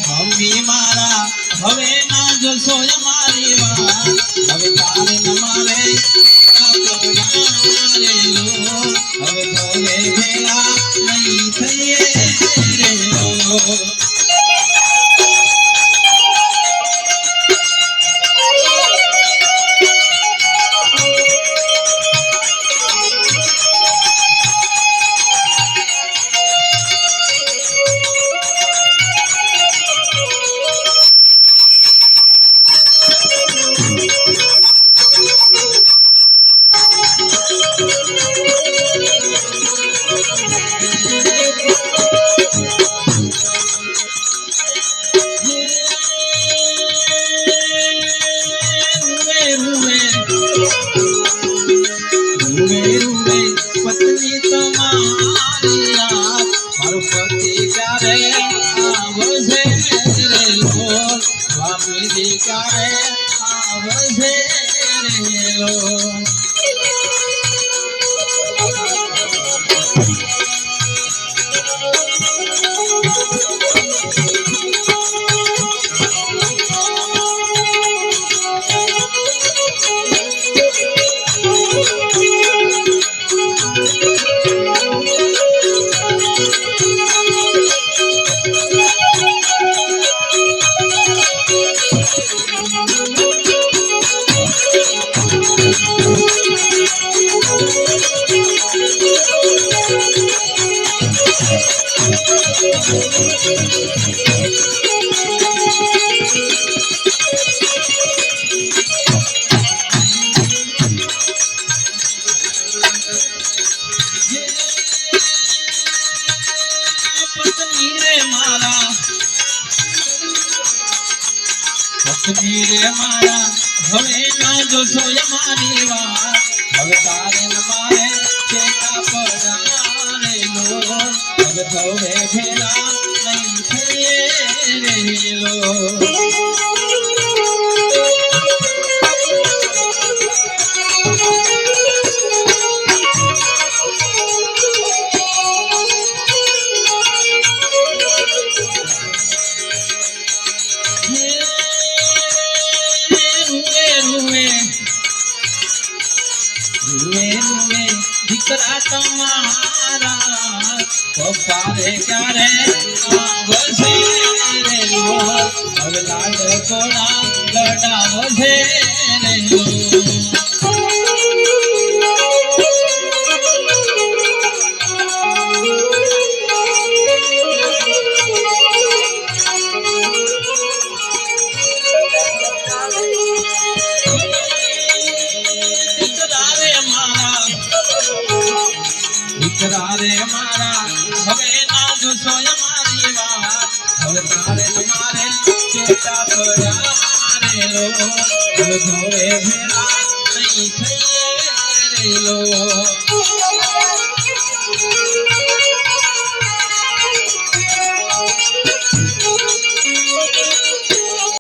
mummy મારા હવે ના જોશો મારી વાત હવે તારે ન મારે હવે તો ભેગા નહીં થઈએ પત્ની તમારી યાદ મારો પતિ ક્યારે આવશે રે લોલ સ્વામીજી ક્યારે આવશે રે લોલ પત્ની મારા હવે ના જોશો મારી વાત હવે તારે ન મારે ચેતા પડારે લો હવે થવે ભેલા નહીં થઈએ રે લો દીકરા તમારા પપ્પા રે ક્યારે આવશે રે લો હવે લાડ કોડા લડાવશે રે લો દીકરા રે મારા હવે ના જોશો મારી વાત હવે તારે તમારે ચેતા પડારે લો હવે ધોવે ભેલા નહીં થઈએ રે લો